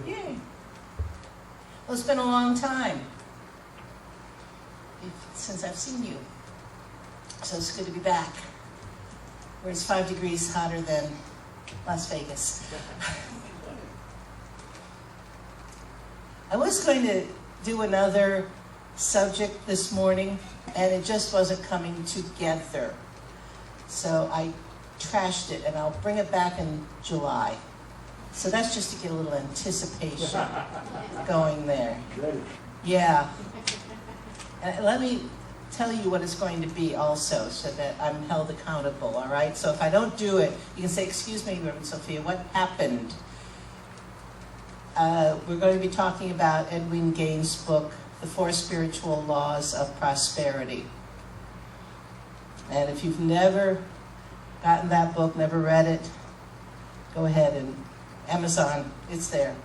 Yay. Well, it's been a long time since I've seen you. So it's good to be back, where it's 5 degrees hotter than Las Vegas. I was going to do another subject this morning, and it just wasn't coming together. So I trashed it, and I'll bring it back in July. So that's just to get a little anticipation going there. Yeah. And let me tell you what it's going to be also, so that I'm held accountable, all right? So if I don't do it, you can say, excuse me, Reverend Sophia, what happened? We're going to be talking about Edwin Gaines' book, The 4 Spiritual Laws of Prosperity. And if you've never gotten that book, never read it, go ahead and Amazon, it's there.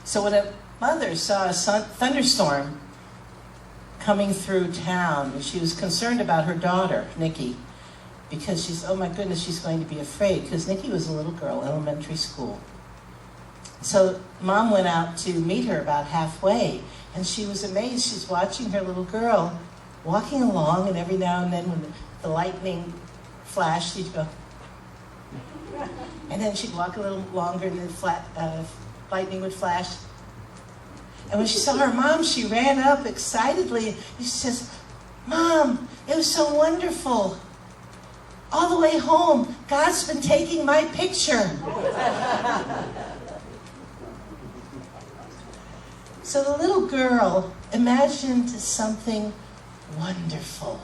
So when a mother saw a thunderstorm coming through town, and she was concerned about her daughter, Nikki, because she's, oh my goodness, she's going to be afraid, because Nikki was a little girl, elementary school. So Mom went out to meet her about halfway, and she was amazed. She's watching her little girl walking along, and every now and then when the lightning flashed, she'd go, and then she'd walk a little longer, and then lightning would flash. And when she saw her mom, she ran up excitedly, and she says, Mom, it was so wonderful. All the way home, God's been taking my picture. So the little girl imagined something wonderful.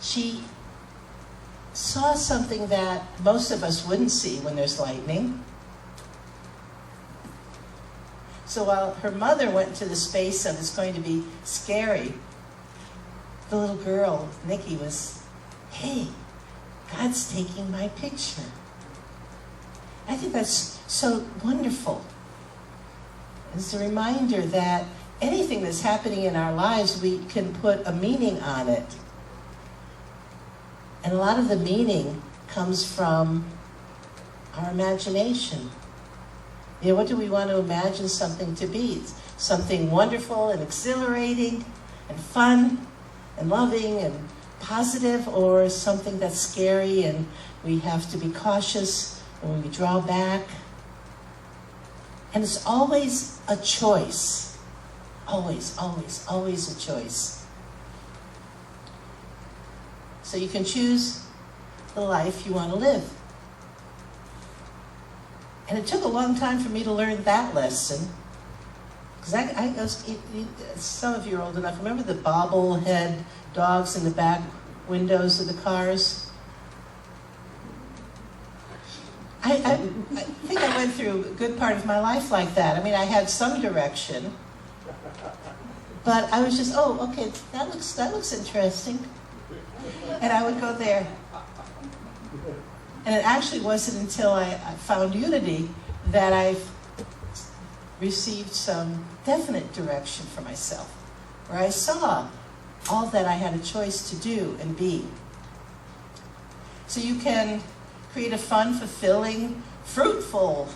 She saw something that most of us wouldn't see when there's lightning. So while her mother went to the space of it's going to be scary, the little girl, Nikki, was, hey, God's taking my picture. I think that's so wonderful. It's a reminder that anything that's happening in our lives, we can put a meaning on it. And a lot of the meaning comes from our imagination. You know, what do we want to imagine something to be? Something wonderful and exhilarating and fun and loving and positive, or something that's scary and we have to be cautious and we draw back. And it's always a choice. Always, always, always a choice. So you can choose the life you want to live. And it took a long time for me to learn that lesson. Because some of you are old enough. Remember the bobblehead dogs in the back windows of the cars? I think I went through a good part of my life like that. I mean, I had some direction, but I was just, oh, okay, that looks interesting. And I would go there. And it actually wasn't until I found Unity that I received some definite direction for myself, where I saw all that I had a choice to do and be. So you can create a fun, fulfilling, fruitful,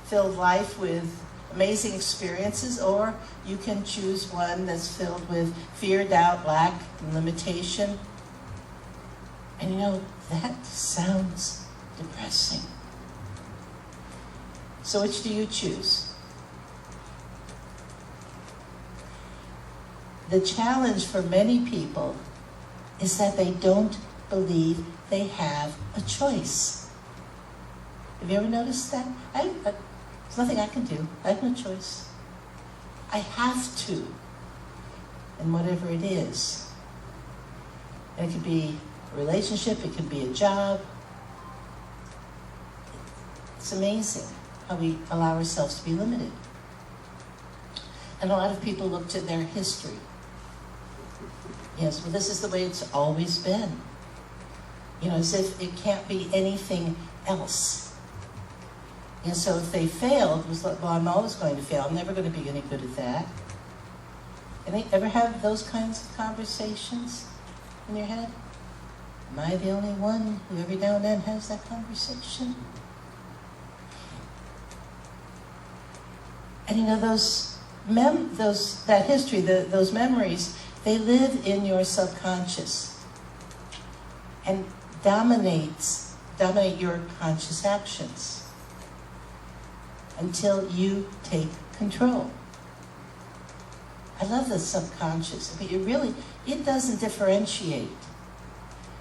filled life with amazing experiences, or you can choose one that's filled with fear, doubt, lack, and limitation. And you know, that sounds depressing. So which do you choose? The challenge for many people is that they don't believe they have a choice. Have you ever noticed that? There's nothing I can do. I have no choice. I have to. And whatever it is. And it could be a relationship, it could be a job. It's amazing how we allow ourselves to be limited. And a lot of people look to their history. Yes, well, this is the way it's always been. You know, as if it can't be anything else. And so if they failed, it was like, well, I'm always going to fail. I'm never going to be any good at that. And they ever have those kinds of conversations in your head? Am I the only one who every now and then has that conversation? And you know, that history, those memories, they live in your subconscious and dominate your conscious actions until you take control. I love the subconscious. I mean, it doesn't differentiate.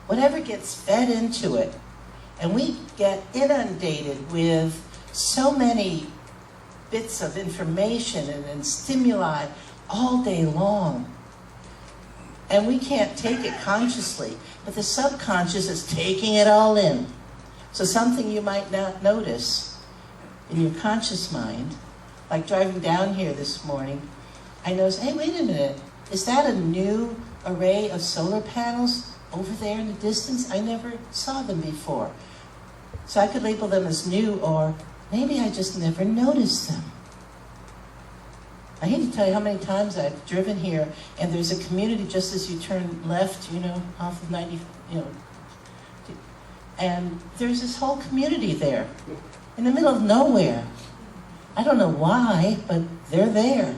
Whatever gets fed into it, and we get inundated with so many bits of information and stimuli all day long. And we can't take it consciously, but the subconscious is taking it all in. So something you might not notice in your conscious mind, like driving down here this morning, I noticed, hey, wait a minute, is that a new array of solar panels over there in the distance? I never saw them before. So I could label them as new, or maybe I just never noticed them. I hate to tell you how many times I've driven here, and there's a community just as you turn left, off of 90, and there's this whole community there, in the middle of nowhere. I don't know why, but they're there.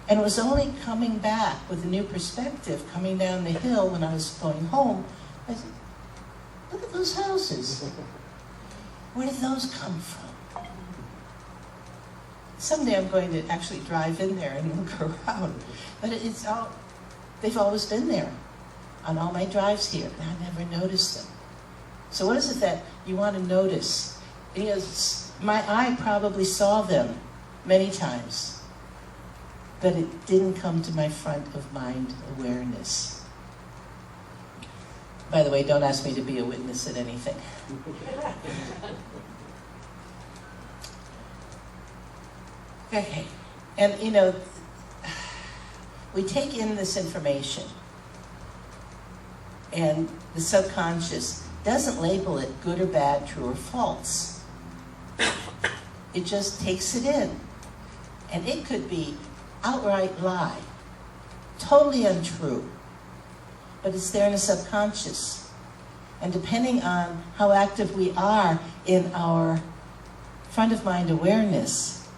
And it was only coming back with a new perspective, coming down the hill when I was going home. I said, look at those houses. Where did those come from? Someday I'm going to actually drive in there and look around. But they've always been there on all my drives here. And I never noticed them. So what is it that you want to notice? My eye probably saw them many times, but it didn't come to my front of mind awareness. By the way, don't ask me to be a witness at anything. Okay, and we take in this information, and the subconscious doesn't label it good or bad, true or false. It just takes it in. And it could be outright lie, totally untrue, but it's there in the subconscious. And depending on how active we are in our front of mind awareness,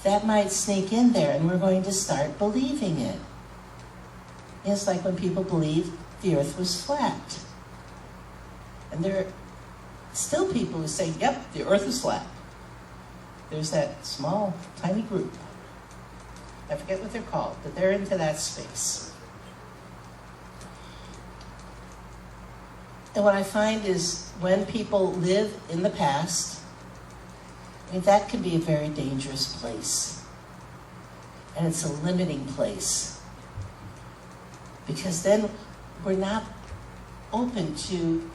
that might sneak in there and we're going to start believing it. It's like when people believe the earth was flat. And there are still people who say, yep, the earth is flat. There's that small, tiny group. I forget what they're called, but they're into that space. And what I find is when people live in the past, that can be a very dangerous place. And it's a limiting place. Because then we're not open to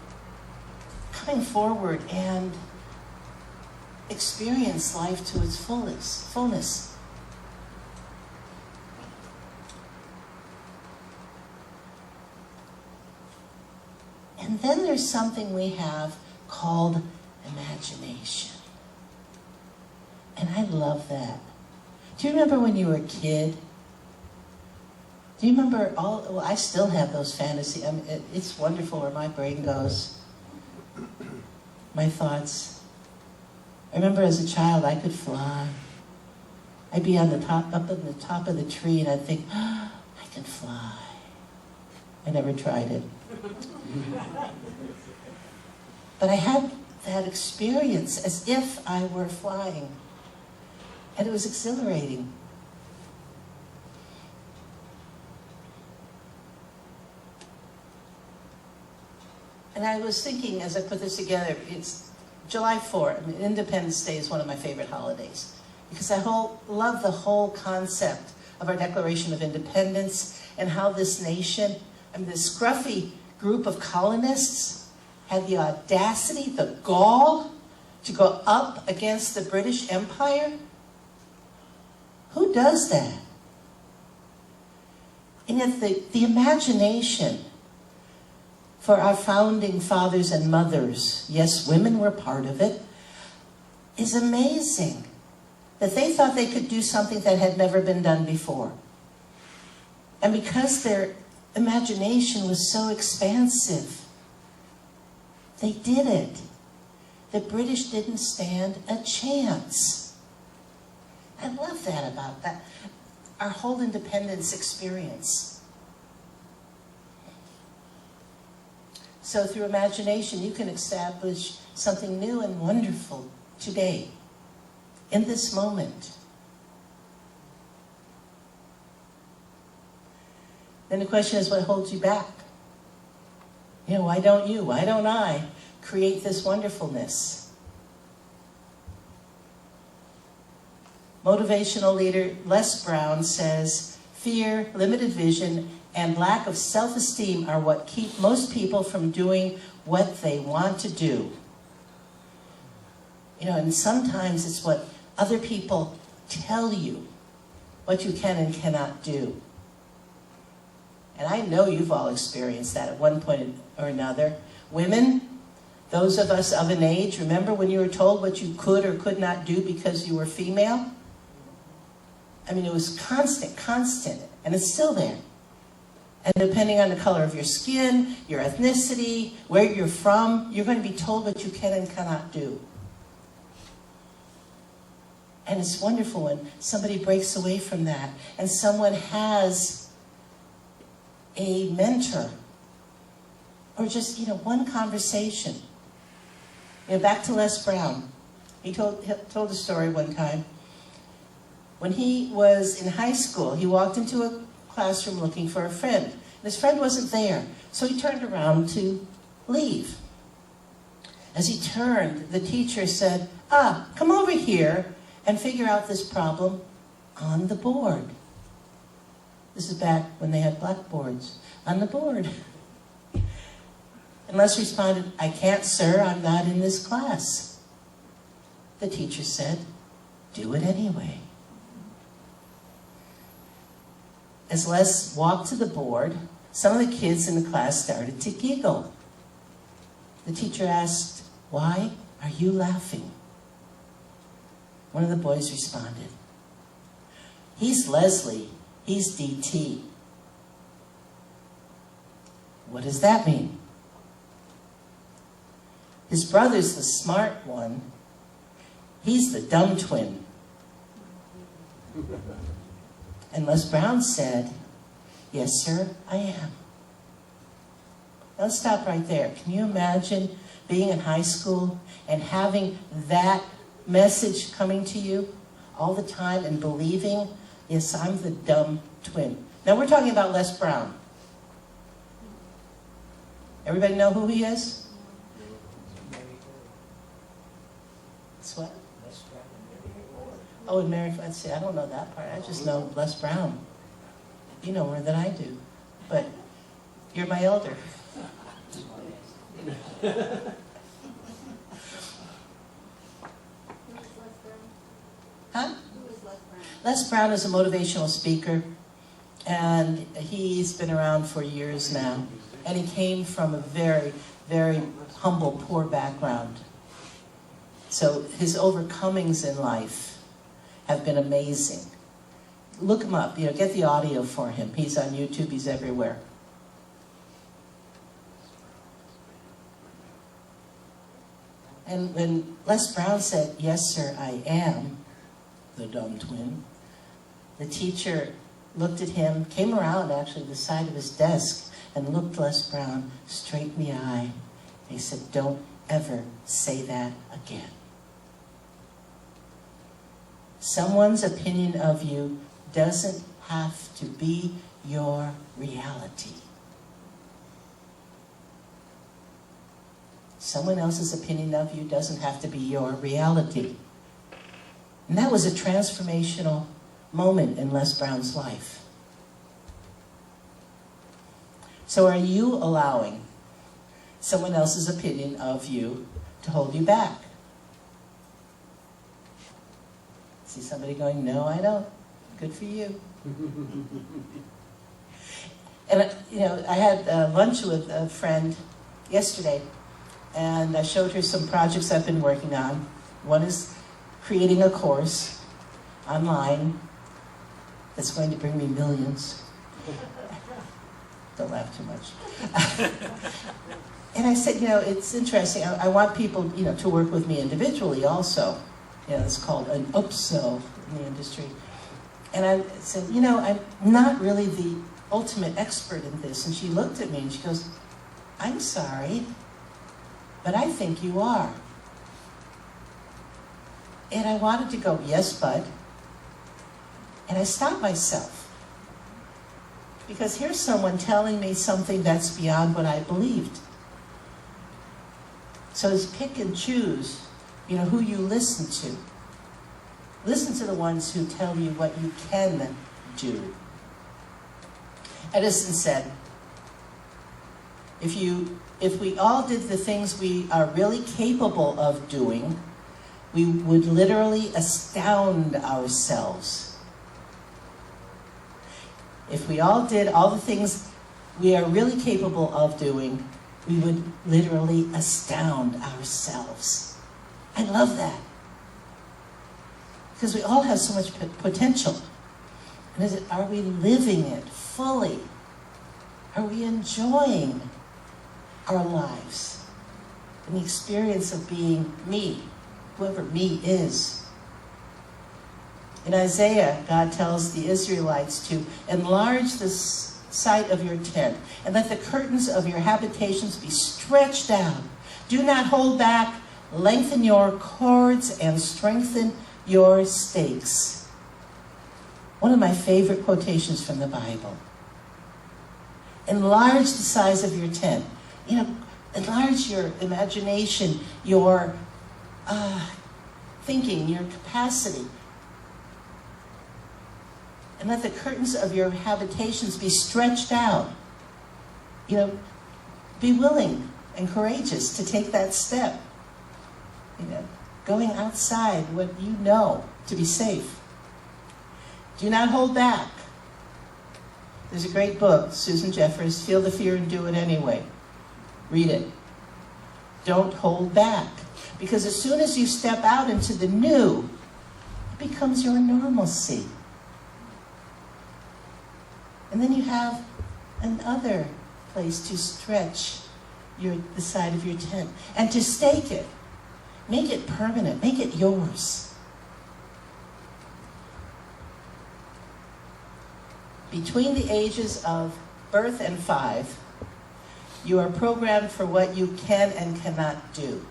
coming forward and experience life to its fullness. And then there's something we have called imagination. And I love that. Do you remember when you were a kid? Do you remember I still have those fantasies. It's wonderful where my brain goes. My thoughts. I remember as a child I could fly. I'd be up on the top of the tree and I'd think, I can fly. I never tried it. But I had that experience as if I were flying. And it was exhilarating. And I was thinking as I put this together, it's July 4th. Independence Day is one of my favorite holidays. Because I love the whole concept of our Declaration of Independence and how this nation, this scruffy group of colonists had the audacity, the gall, to go up against the British Empire. Who does that? And yet the imagination for our founding fathers and mothers, yes, women were part of it, is amazing. That they thought they could do something that had never been done before. And because their imagination was so expansive. They did it. The British didn't stand a chance. I love that about that. Our whole independence experience. So through imagination, you can establish something new and wonderful today, in this moment. Then the question is, what holds you back? Why don't you, why don't I create this wonderfulness? Motivational leader Les Brown says, fear, limited vision, and lack of self-esteem are what keep most people from doing what they want to do. And sometimes it's what other people tell you, what you can and cannot do. And I know you've all experienced that at one point or another. Women, those of us of an age, remember when you were told what you could or could not do because you were female? It was constant, and it's still there. And depending on the color of your skin, your ethnicity, where you're from, you're going to be told what you can and cannot do. And it's wonderful when somebody breaks away from that and someone has a mentor or just, one conversation. Back to Les Brown. He told a story one time. When he was in high school, he walked into a classroom looking for a friend. And his friend wasn't there, so he turned around to leave. As he turned, the teacher said, come over here and figure out this problem on the board. This is back when they had blackboards. On the board. And Les responded, I can't, sir, I'm not in this class. The teacher said, do it anyway. As Les walked to the board, some of the kids in the class started to giggle. The teacher asked, why are you laughing? One of the boys responded, he's Leslie, he's DT. What does that mean? His brother's the smart one, he's the dumb twin. And Les Brown said, yes, sir, I am. Now let's stop right there. Can you imagine being in high school and having that message coming to you all the time and believing, yes, I'm the dumb twin. Now we're talking about Les Brown. Everybody know who he is? It's what? Oh, and Mary, let's see, I don't know that part. I just know Les Brown. You know more than I do. But you're my elder. Huh? Les Brown is a motivational speaker, and he's been around for years now. And he came from a very, very humble, poor background. So his overcomings in life have been amazing. Look him up, get the audio for him. He's on YouTube, he's everywhere. And when Les Brown said, yes, sir, I am the dumb twin, the teacher looked at him, came around actually to the side of his desk and looked Les Brown straight in the eye. And he said, don't ever say that again. Someone's opinion of you doesn't have to be your reality. Someone else's opinion of you doesn't have to be your reality. And that was a transformational moment in Les Brown's life. So are you allowing someone else's opinion of you to hold you back? See somebody going, no, I don't. Good for you. And, I had lunch with a friend yesterday, and I showed her some projects I've been working on. One is creating a course online that's going to bring me millions. Don't laugh too much. And I said, it's interesting. I want people, to work with me individually also. It's called an upsell in the industry. And I said, I'm not really the ultimate expert in this. And she looked at me and she goes, I'm sorry, but I think you are. And I wanted to go, yes, bud. And I stopped myself. Because here's someone telling me something that's beyond what I believed. So it's pick and choose, who you listen to. Listen to the ones who tell you what you can do. Edison said, if we all did the things we are really capable of doing, we would literally astound ourselves. If we all did all the things we are really capable of doing, we would literally astound ourselves. I love that. Because we all have so much potential. And are we living it fully? Are we enjoying our lives and the experience of being me, whoever me is? In Isaiah, God tells the Israelites to enlarge the site of your tent and let the curtains of your habitations be stretched out. Do not hold back. Lengthen your cords and strengthen your stakes. One of my favorite quotations from the Bible. Enlarge the size of your tent. Enlarge your imagination, your thinking, your capacity. And let the curtains of your habitations be stretched out. Be willing and courageous to take that step. Going outside what you know to be safe. Do not hold back. There's a great book, Susan Jeffers, Feel the Fear and Do It Anyway. Read it. Don't hold back. Because as soon as you step out into the new, it becomes your normalcy. And then you have another place to stretch the side of your tent and to stake it. Make it permanent. Make it yours. Between the ages of birth and 5, you are programmed for what you can and cannot do.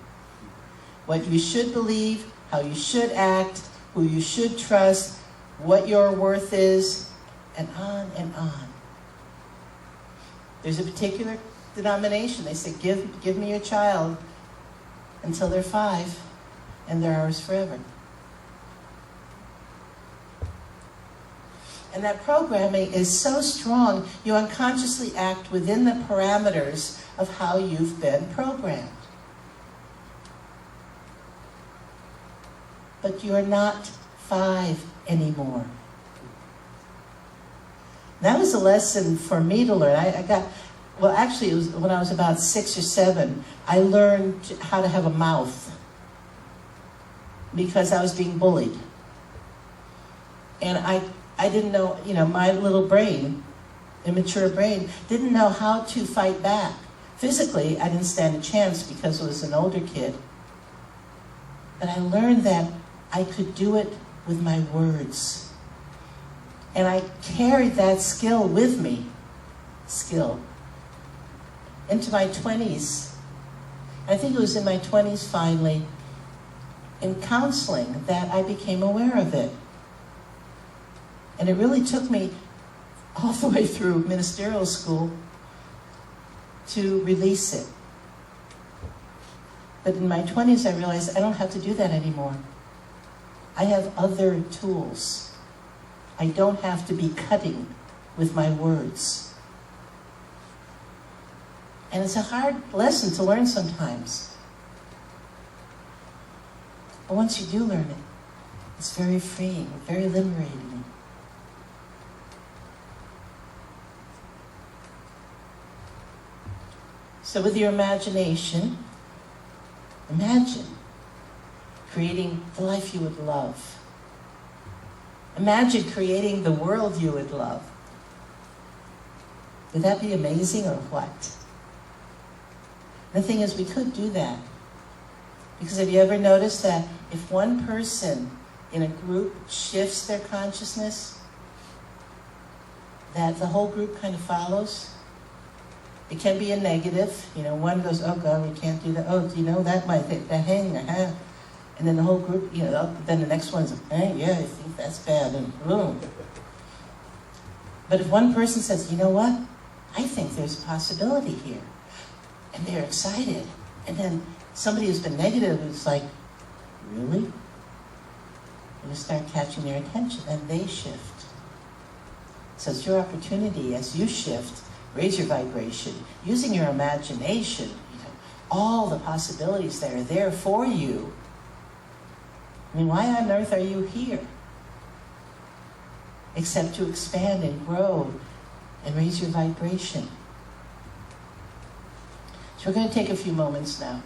What you should believe, how you should act, who you should trust, what your worth is, and on and on. There's a particular denomination. They say, give me your child until they're 5, and they're ours forever. And that programming is so strong, you unconsciously act within the parameters of how you've been programmed. But you're not 5 anymore. That was a lesson for me to learn. Actually, it was when I was about 6 or 7, I learned how to have a mouth because I was being bullied. And I didn't know, my little brain, immature brain, didn't know how to fight back. Physically, I didn't stand a chance because I was an older kid. But I learned that I could do it with my words. And I carried that skill with me, into my 20s. I think it was in my 20s finally, in counseling, that I became aware of it. And it really took me all the way through ministerial school to release it. But in my 20s, I realized I don't have to do that anymore. I have other tools. I don't have to be cutting with my words. And it's a hard lesson to learn sometimes. But once you do learn it, it's very freeing, very liberating. So with your imagination, imagine creating the life you would love. Imagine creating the world you would love. Would that be amazing or what? The thing is, we could do that. Because have you ever noticed that if one person in a group shifts their consciousness, that the whole group kind of follows? It can be a negative. One goes, oh God, we can't do that. Oh, that might hang. And then the whole group, then the next one's, hey, yeah, I think that's bad. And boom. But if one person says, you know what? I think there's a possibility here. And they're excited. And then somebody who's been negative is like, really? And you start catching their attention, and they shift. So it's your opportunity as you shift, raise your vibration, using your imagination, all the possibilities that are there for you. I mean, why on earth are you here? Except to expand and grow and raise your vibration. So we're going to take a few moments now.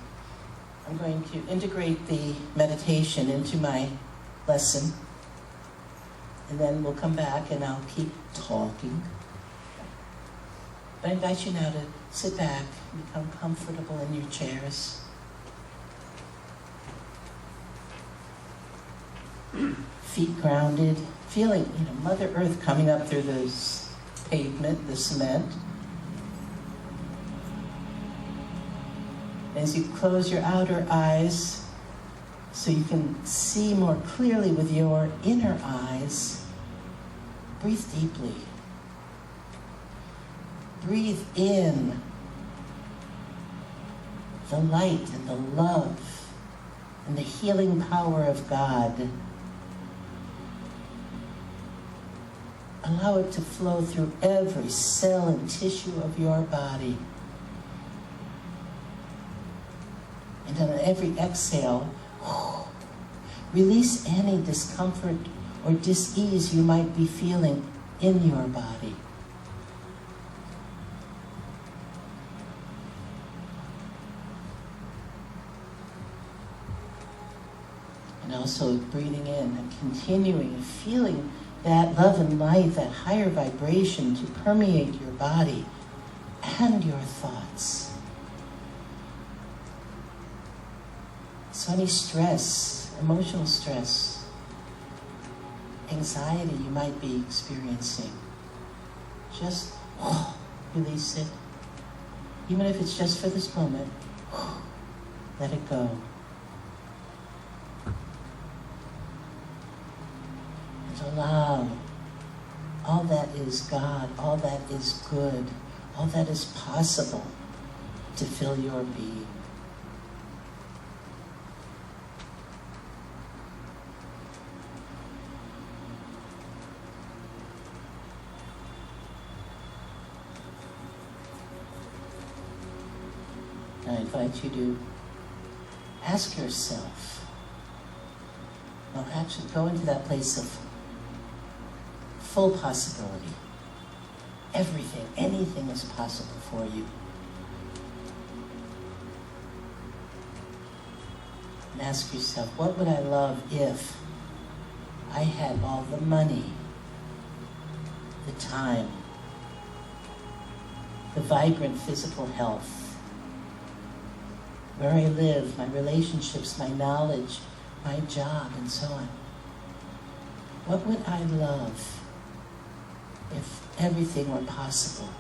I'm going to integrate the meditation into my lesson. And then we'll come back and I'll keep talking. But I invite you now to sit back and become comfortable in your chairs. Feet grounded, feeling, Mother Earth coming up through this pavement, the cement. As you close your outer eyes, so you can see more clearly with your inner eyes, breathe deeply. Breathe in the light and the love and the healing power of God. Allow it to flow through every cell and tissue of your body. And on every exhale, release any discomfort or dis-ease you might be feeling in your body. And also breathing in and continuing and feeling that love and light, that higher vibration to permeate your body and your thoughts. So any stress, emotional stress, anxiety you might be experiencing, just release it. Even if it's just for this moment, let it go. And allow all that is God, all that is good, all that is possible to fill your being. I invite you to ask yourself, actually go into that place of full possibility. Everything, anything is possible for you. And ask yourself, what would I love if I had all the money, the time, the vibrant physical health, where I live, my relationships, my knowledge, my job, and so on. What would I love if everything were possible?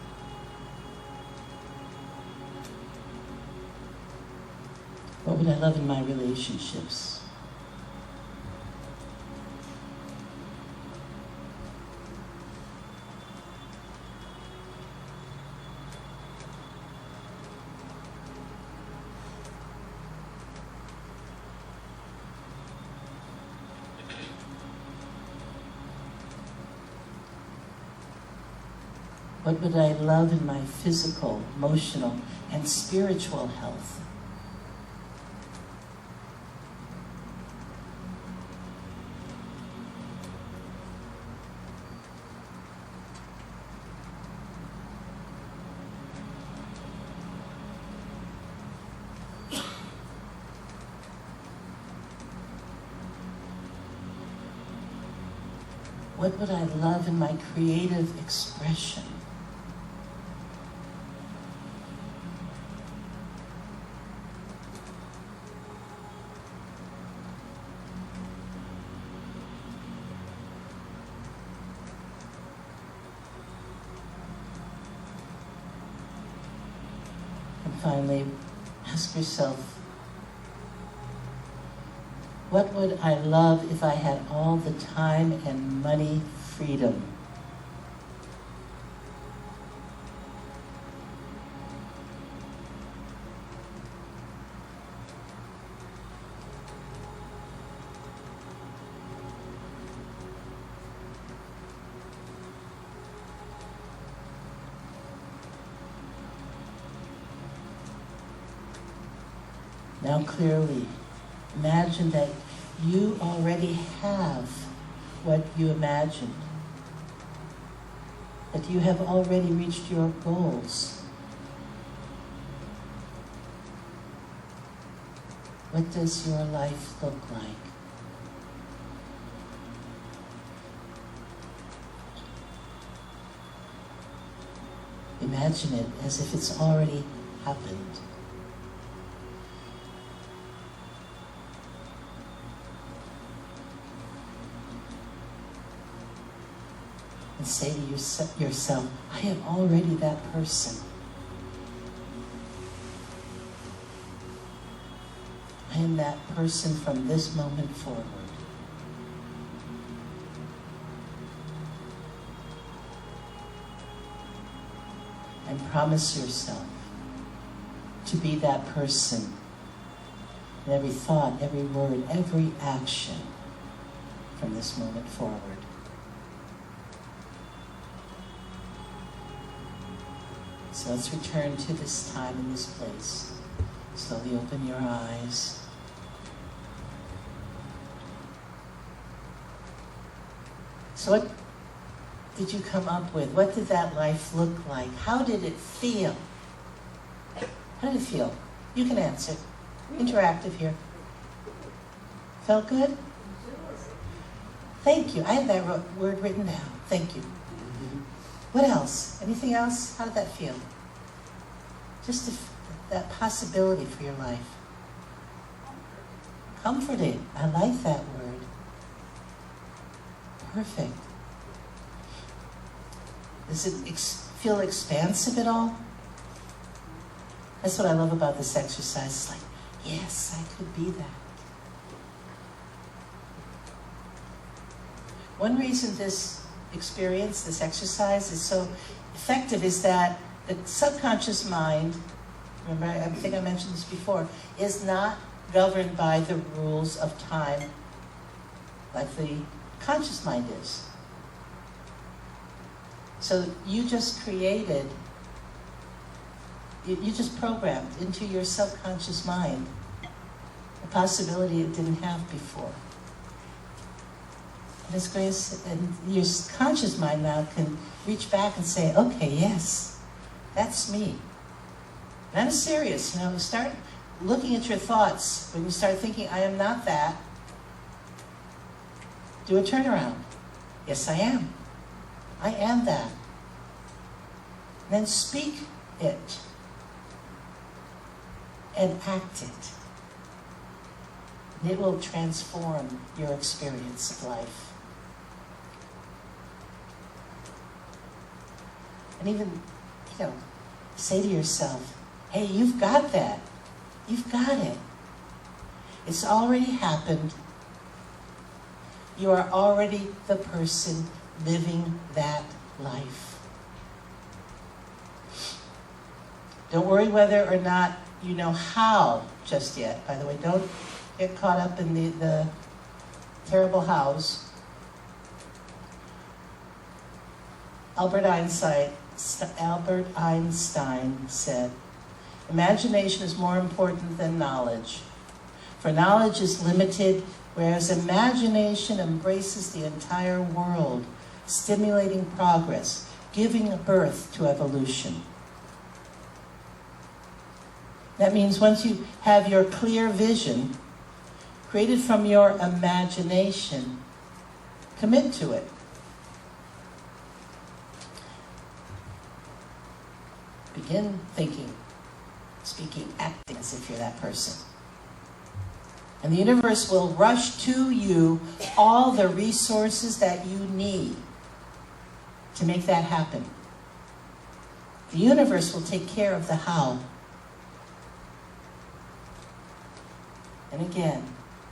What would I love in my relationships? What would I love in my physical, emotional, and spiritual health? What would I love in my creative expression? finally, ask yourself, what would I love if I had all the time and money freedom? Now clearly, imagine that you already have what you imagined, that you have already reached your goals. What does your life look like? Imagine it as if it's already happened. And say to yourself, I am already that person. I am that person from this moment forward. And promise yourself to be that person in every thought, every word, every action from this moment forward. So let's return to this time and this place. Slowly open your eyes. So what did you come up with? What did that life look like? How did it feel? How did it feel? You can answer. Interactive here. Felt good? Thank you. I had that word written down. Thank you. What else? Anything else? How did that feel? Just that possibility for your life. Comforting. I like that word. Perfect. Does it feel expansive at all? That's what I love about this exercise. It's like, yes, I could be that. One reason this experience, this exercise is so effective is that the subconscious mind, remember I think I mentioned this before, is not governed by the rules of time like the conscious mind is. So you just created, you just programmed into your subconscious mind a possibility it didn't have before. And it's going to, and your conscious mind now can reach back and say, okay, yes, that's me. And I'm serious, start looking at your thoughts. When you start thinking, I am not that, do a turnaround. Yes, I am. I am that. And then speak it and act it. And it will transform your experience of life. And even, say to yourself, hey, you've got that. You've got it. It's already happened. You are already the person living that life. Don't worry whether or not you know how just yet. By the way, don't get caught up in the terrible hows. Albert Einstein said, imagination is more important than knowledge. For knowledge is limited, whereas imagination embraces the entire world, stimulating progress, giving birth to evolution. That means once you have your clear vision, created from your imagination, commit to it. Begin thinking, speaking, acting as if you're that person. And the universe will rush to you all the resources that you need to make that happen. The universe will take care of the how. And again,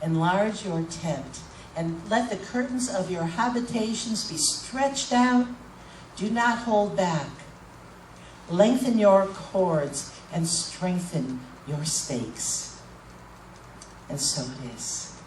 enlarge your tent and let the curtains of your habitations be stretched out. Do not hold back. Lengthen your cords and strengthen your stakes. And so it is.